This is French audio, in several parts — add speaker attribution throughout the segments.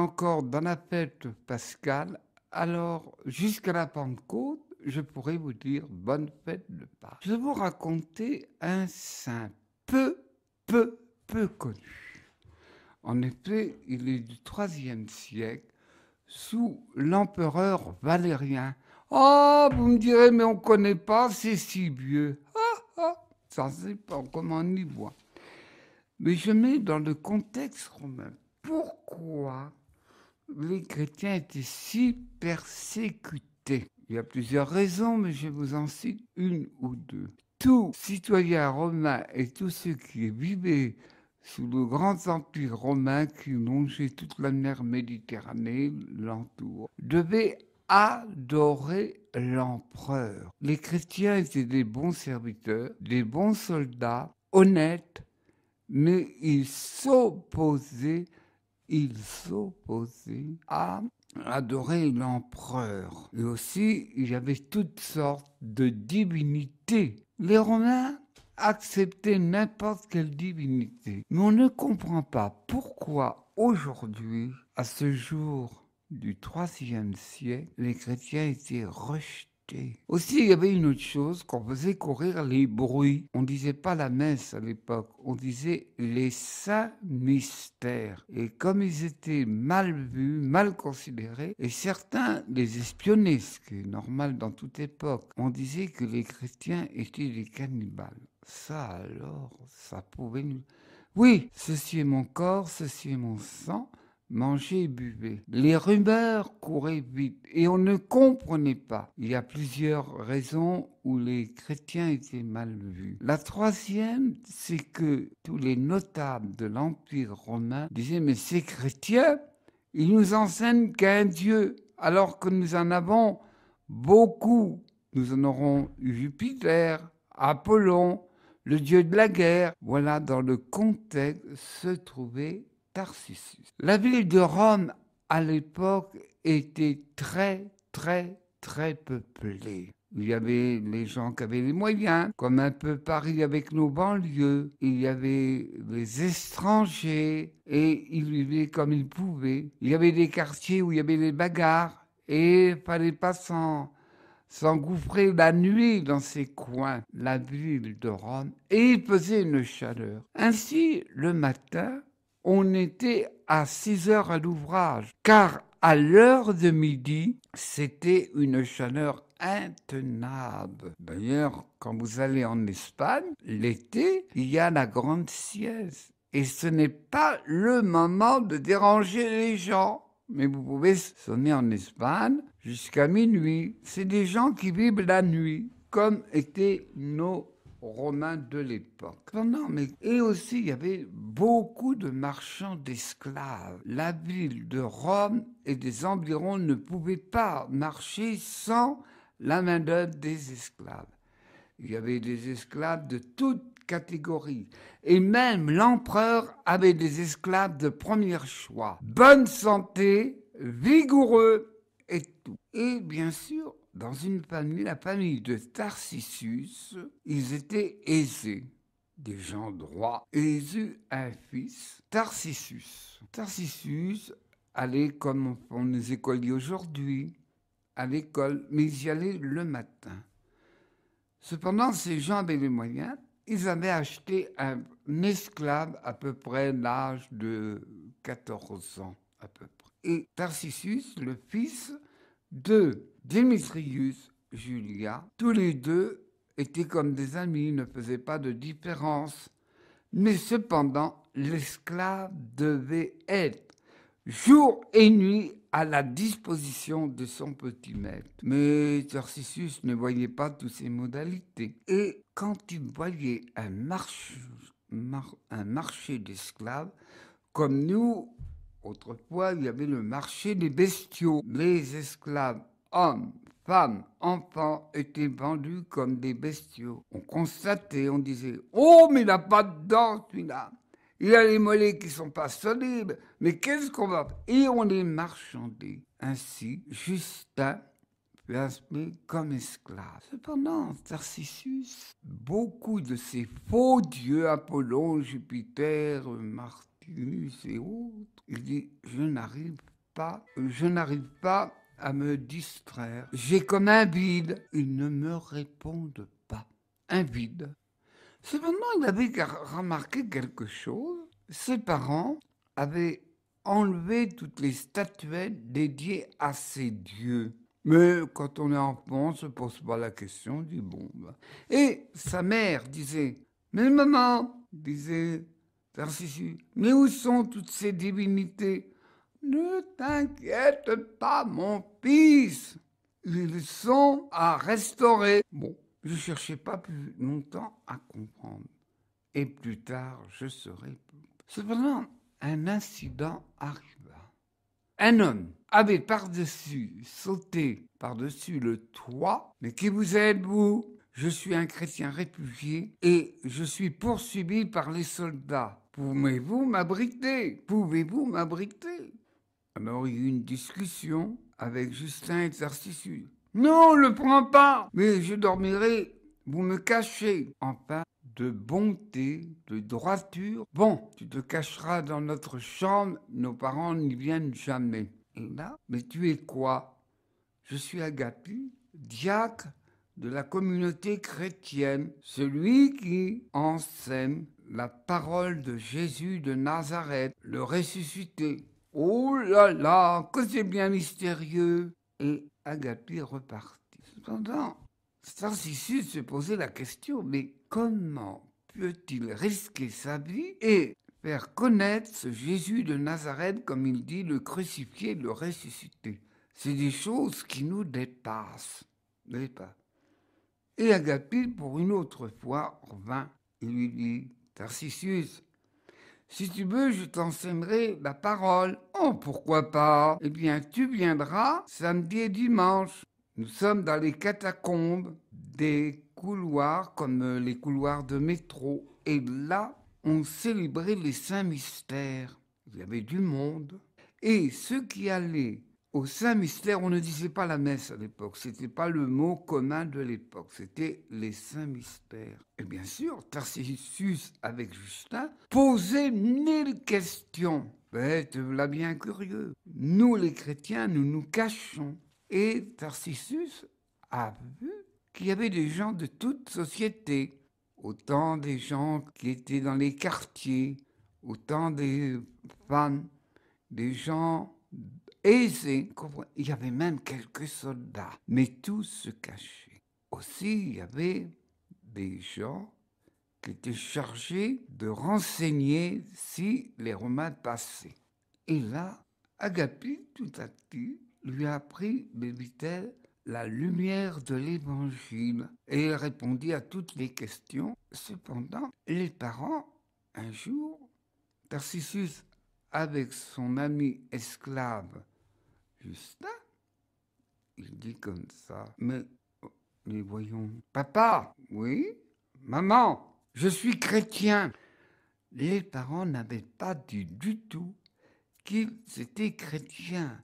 Speaker 1: encore dans la fête pascale, alors jusqu'à la Pentecôte, je pourrais vous dire bonne fête de Pâques. Je vais vous raconter un saint peu connu. En effet, il est du IIIe siècle, sous l'empereur Valérien. Oh, vous me direz, mais on ne connaît pas, c'est si vieux. Ça, c'est pas comment on y voit. Mais je mets dans le contexte romain. Pourquoi les chrétiens étaient si persécutés? Il y a plusieurs raisons, mais je vous en cite une ou deux. Tout citoyen romain et tous ceux qui vivaient sous le grand empire romain qui longeait toute la mer Méditerranée, l'entour, devaient adorer l'empereur. Les chrétiens étaient des bons serviteurs, des bons soldats, honnêtes, mais ils s'opposaient à adorer l'empereur. Et aussi, il y avait toutes sortes de divinités. Les Romains acceptaient n'importe quelle divinité. Mais on ne comprend pas pourquoi aujourd'hui, à ce jour du IIIe siècle, les chrétiens étaient rejetés. Aussi, il y avait une autre chose, qu'on faisait courir les bruits. On ne disait pas la messe à l'époque, on disait les saints mystères. Et comme ils étaient mal vus, mal considérés, et certains les espionnaient, ce qui est normal dans toute époque, on disait que les chrétiens étaient des cannibales. Ça alors, ça pouvait nous... Oui, ceci est mon corps, ceci est mon sang. Mangez et buvez. Les rumeurs couraient vite et on ne comprenait pas. Il y a plusieurs raisons où les chrétiens étaient mal vus. La troisième, c'est que tous les notables de l'Empire romain disaient « Mais ces chrétiens, ils nous enseignent qu'un Dieu, alors que nous en avons beaucoup. Nous en aurons Jupiter, Apollon, le dieu de la guerre. » Voilà dans le contexte se trouvait Tarcissus. La ville de Rome, à l'époque, était très peuplée. Il y avait les gens qui avaient les moyens, comme un peu Paris avec nos banlieues. Il y avait les étrangers et ils vivaient comme ils pouvaient. Il y avait des quartiers où il y avait des bagarres et il ne fallait pas s'engouffrer la nuit dans ces coins, la ville de Rome. Et il faisait une chaleur. Ainsi, le matin, on était à 6 heures à l'ouvrage, car à l'heure de midi, c'était une chaleur intenable. D'ailleurs, quand vous allez en Espagne, l'été, il y a la grande sieste. Et ce n'est pas le moment de déranger les gens. Mais vous pouvez sonner en Espagne jusqu'à minuit. C'est des gens qui vivent la nuit, comme étaient nos Romains de l'époque. Et aussi, il y avait beaucoup de marchands d'esclaves. La ville de Rome et des environs ne pouvaient pas marcher sans la main-d'œuvre des esclaves. Il y avait des esclaves de toutes catégories. Et même l'empereur avait des esclaves de premier choix. Bonne santé, vigoureux et tout. Et bien sûr, dans une famille, la famille de Tarcissus, ils étaient aisés, des gens droits. Aisé un fils, Tarcissus. Tarcissus allait comme on les écoliers aujourd'hui, à l'école, mais ils y allaient le matin. Cependant, ces gens avaient les moyens. Ils avaient acheté un esclave à peu près l'âge de 14 ans, à peu près. Et Tarcissus, le fils de Démétrius Julia, tous les deux étaient comme des amis, ne faisaient pas de différence. Mais cependant, l'esclave devait être jour et nuit à la disposition de son petit maître. Mais Tarcissus ne voyait pas toutes ces modalités. Et quand il voyait un marché d'esclaves, comme nous, autrefois, il y avait le marché des bestiaux. Les esclaves, hommes, femmes, enfants, étaient vendus comme des bestiaux. On constatait, on disait « Oh, mais il n'a pas de dents, celui-là !» Il a les mollets qui ne sont pas solides, mais qu'est-ce qu'on va faire? Et on les marchandait. Ainsi, Justin fut aspect comme esclave. Cependant, Tarcissus, beaucoup de ces faux dieux, Apollon, Jupiter, Martinus et autres, il dit, je n'arrive je n'arrive pas à me distraire. J'ai comme un vide. Ils ne me répondent pas. Un vide. Cependant, il avait remarqué quelque chose. Ses parents avaient enlevé toutes les statuettes dédiées à ces dieux. Mais quand on est enfant, on ne se pose pas la question, on dit bon. Et sa mère disait, mais maman, disait Tarcissus, mais où sont toutes ces divinités? Ne t'inquiète pas, mon fils, ils sont à restaurer. Bon, je ne cherchais pas plus longtemps à comprendre. Et plus tard, je saurai. Cependant, un incident arriva. Un homme avait sauté par-dessus le toit. Mais qui vous êtes-vous? Je suis un chrétien réfugié et je suis poursuivi par les soldats. Pouvez-vous m'abriter? Pouvez-vous m'abriter? Alors il y eut une discussion avec Justin et Tarcissus. Non, ne le prends pas, mais je dormirai. Vous me cachez. Enfin, de bonté, de droiture. Bon, tu te cacheras dans notre chambre, nos parents n'y viennent jamais. Et là, mais tu es quoi? Je suis Agapi, diacre de la communauté chrétienne, celui qui enseigne la parole de Jésus de Nazareth, le ressuscité. Oh là là, que c'est bien mystérieux. Et Agapi repartit. Cependant, Tarcissus se posait la question, mais comment peut-il risquer sa vie et faire connaître ce Jésus de Nazareth, comme il dit, le crucifié, le ressuscité? C'est des choses qui nous dépassent. Et Agapi, pour une autre fois, revint et lui dit, Tarcissus, si tu veux, je t'enseignerai la parole. Oh, pourquoi pas? Eh bien, tu viendras samedi et dimanche. Nous sommes dans les catacombes des couloirs, comme les couloirs de métro. Et là, on célébrait les saints mystères. Il y avait du monde. Et ceux qui allaient au Saint-Mystère, on ne disait pas la messe à l'époque, c'était pas le mot commun de l'époque, c'était les Saints-Mystères. Et bien sûr, Tarcissus avec Justin posait 1000 questions. Faites là bien curieux. Nous les chrétiens, nous nous cachons. Et Tarcissus a vu qu'il y avait des gens de toute société, autant des gens qui étaient dans les quartiers, autant des femmes, des gens aisés. Il y avait même quelques soldats, mais tous se cachaient. Aussi, il y avait des gens qui étaient chargés de renseigner si les Romains passaient. Et là, Agapi, tout à coup, lui a appris, dit-elle, la lumière de l'Évangile. Et il répondit à toutes les questions. Cependant, les parents, un jour, Tarcissus, avec son ami esclave Justin, il dit comme ça, mais voyons, papa, oui, maman, je suis chrétien. Les parents n'avaient pas dit du tout qu'ils étaient chrétiens,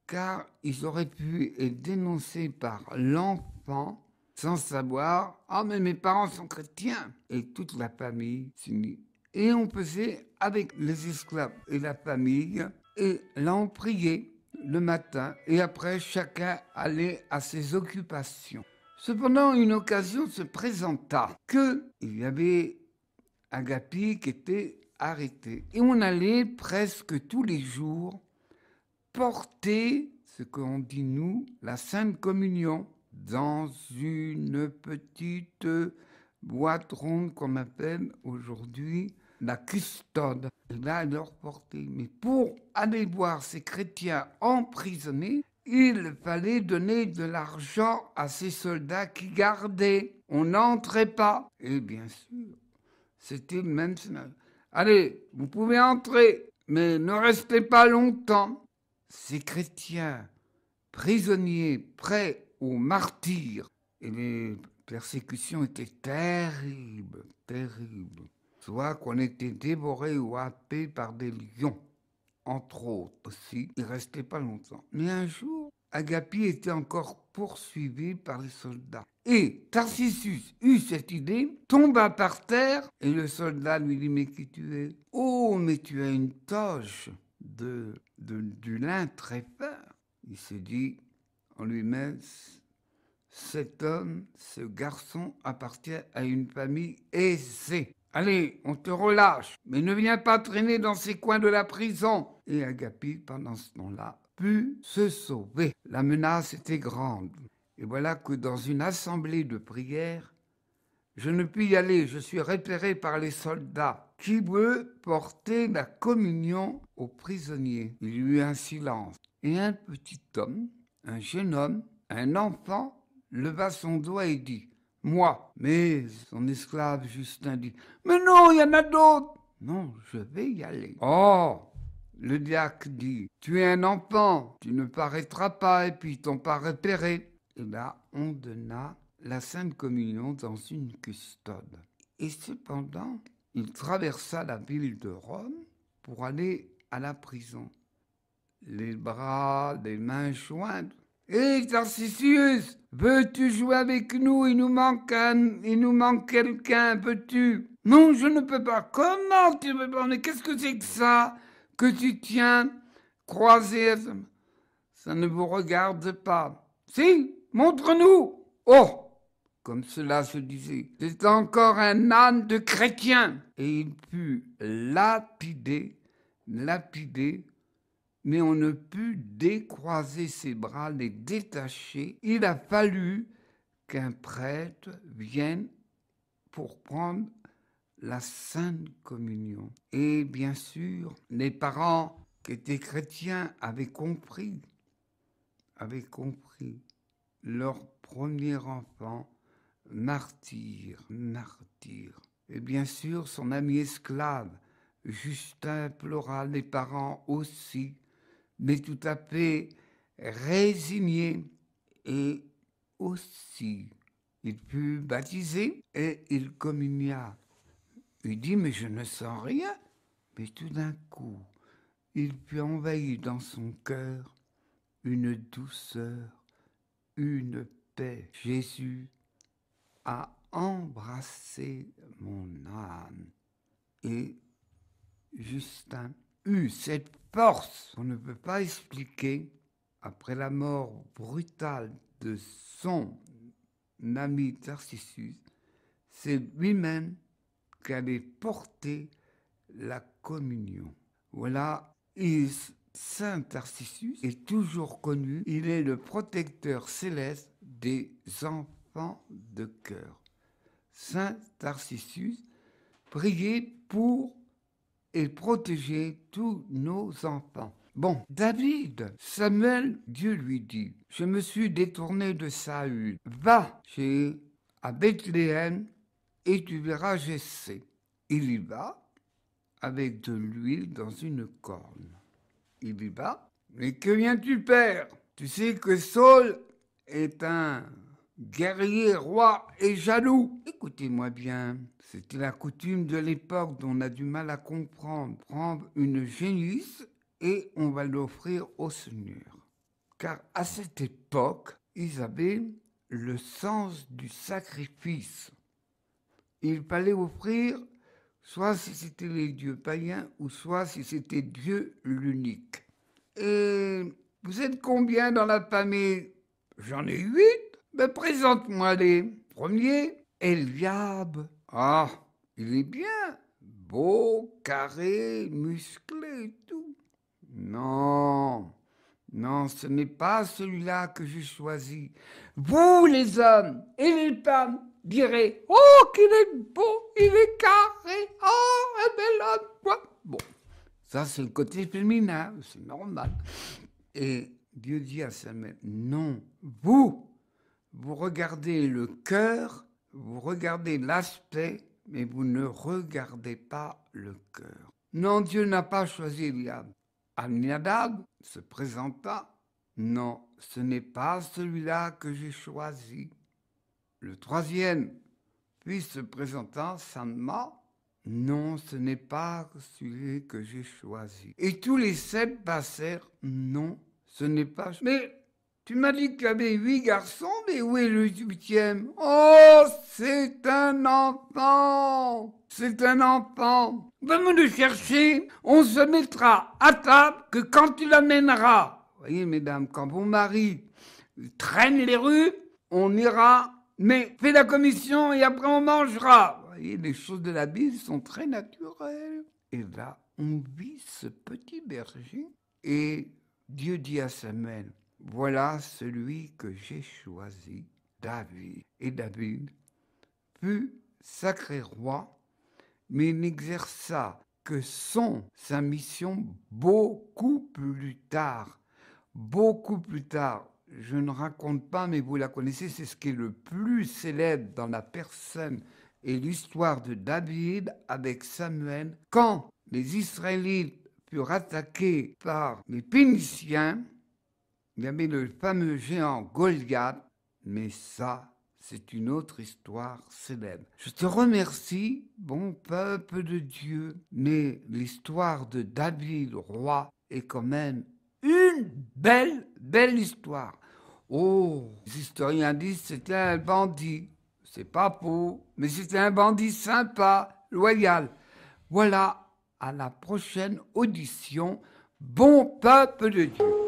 Speaker 1: car ils auraient pu être dénoncés par l'enfant sans savoir, ah mais mes parents sont chrétiens, et toute la famille s'unit. Et on faisait avec les esclaves et la famille, et là on priait le matin, et après chacun allait à ses occupations. Cependant, une occasion se présenta, qu'il y avait Agapi qui était arrêté. Et on allait presque tous les jours porter, ce qu'on dit nous, la Sainte Communion, dans une petite boîte ronde qu'on appelle aujourd'hui la custode. Et là, elle leur portait. Mais pour aller voir ces chrétiens emprisonnés, il fallait donner de l'argent à ces soldats qui gardaient. On n'entrait pas. Et bien sûr, c'était le même scénario. Allez, vous pouvez entrer, mais ne restez pas longtemps. Ces chrétiens prisonniers prêts au martyre, et les persécutions étaient terribles, terribles. Soit qu'on était dévoré ou happé par des lions, entre autres aussi. Il ne restait pas longtemps. Mais un jour, Agapi était encore poursuivi par les soldats. Et Tarcissus eut cette idée, tomba par terre, et le soldat lui dit, mais qui tu es? Oh, mais tu as une toge du lin très fin. Il se dit en lui-même, cet homme, ce garçon appartient à une famille aisée. Allez, on te relâche, mais ne viens pas traîner dans ces coins de la prison. Et Agapi, pendant ce temps-là, put se sauver. La menace était grande. Et voilà que dans une assemblée de prière, je ne puis y aller, je suis repéré par les soldats. Qui veut porter la communion aux prisonniers? Il y eut un silence. Et un petit homme, un jeune homme, un enfant, leva son doigt et dit « Moi ». Mais son esclave Justin dit « Mais non, il y en a d'autres !»« Non, je vais y aller. »« Oh !» Le diacre dit « Tu es un enfant, tu ne paraîtras pas et puis t'ont pas repéré. » Et là, on donna la Sainte Communion dans une custode. Et cependant, il traversa la ville de Rome pour aller à la prison. Les bras, les mains jointes. « Hé, Tarcisius, veux-tu jouer avec nous? Il nous manque quelqu'un, veux-tu ?»« Non, je ne peux pas. »« Comment tu ne peux pas? Mais qu'est-ce que c'est que ça que tu tiens croisé? Ça ne vous regarde pas. Si, montre-nous. » Oh, comme cela se disait, c'est encore un âne de chrétien. Et il put lapider, mais on ne put décroiser ses bras, les détacher. Il a fallu qu'un prêtre vienne pour prendre la Sainte Communion. Et bien sûr, les parents qui étaient chrétiens avaient compris leur premier enfant martyr. Et bien sûr, son ami esclave, Justin, pleura, les parents aussi, mais tout à fait résigné. Et aussi, il fut baptisé et il communia. Il dit, mais je ne sens rien. Mais tout d'un coup, il fut envahi dans son cœur une douceur, une paix. Jésus a embrassé mon âme. Et Justin eut cette force qu'on ne peut pas expliquer après la mort brutale de son ami Tarcisius. C'est lui-même qui allait porter la communion. Voilà, et Saint Tarcisius est toujours connu, il est le protecteur céleste des enfants de cœur. Saint Tarcisius, priez pour et protégez tous nos enfants. Bon, David, Samuel, Dieu lui dit, je me suis détourné de Saül, va à Bethléem et tu verras Jessé. Il y va avec de l'huile dans une corne. Il y va, mais que viens-tu faire? Tu sais que Saul est un guerrier, roi et jaloux. Écoutez-moi bien, c'était la coutume de l'époque dont on a du mal à comprendre. Prendre une génisse et on va l'offrir au Seigneur. Car à cette époque, ils avaient le sens du sacrifice. Il fallait offrir, soit si c'était les dieux païens, ou soit si c'était Dieu l'unique. Et vous êtes combien dans la famille? J'en ai 8. Ben, présente-moi les. Premier, Eliab. Ah, il est bien. Beau, carré, musclé et tout. Non, ce n'est pas celui-là que j'ai choisi. Vous, les hommes et les femmes, direz, oh, qu'il est beau, il est carré, oh, un bel homme, quoi. Bon, ça c'est le côté féminin, c'est normal. Et Dieu dit à Samuel, non, vous regardez le cœur, vous regardez l'aspect, mais vous ne regardez pas le cœur. Non, Dieu n'a pas choisi Eliab. Aminadab se présenta. Non, ce n'est pas celui-là que j'ai choisi. Le troisième, puis se présenta Samma. Non, ce n'est pas celui que j'ai choisi. Et tous les 7 passèrent. Non, ce n'est pas. Mais Tu m'as dit qu'il y avait 8 garçons, mais où est le 8e? Oh, c'est un enfant! C'est un enfant! Va me le chercher, on se mettra à table que quand tu l'amèneras. Vous voyez, mesdames, quand vos maris traînent les rues, on ira, mais fais la commission et après on mangera. Vous voyez, les choses de la Bible sont très naturelles. Et là, on vit ce petit berger et Dieu dit à Samuel, voilà celui que j'ai choisi, David. Et David fut sacré roi, mais il n'exerça que sa mission beaucoup plus tard. Beaucoup plus tard. Je ne raconte pas, mais vous la connaissez, c'est ce qui est le plus célèbre dans la personne et l'histoire de David avec Samuel. Quand les Israélites furent attaqués par les Phéniciens, il y avait le fameux géant Goliath, mais ça, c'est une autre histoire célèbre. Je te remercie, bon peuple de Dieu, mais l'histoire de David, roi, est quand même une belle histoire. Oh, les historiens disent que c'était un bandit. C'est pas faux, mais c'était un bandit sympa, loyal. Voilà, à la prochaine audition. Bon peuple de Dieu.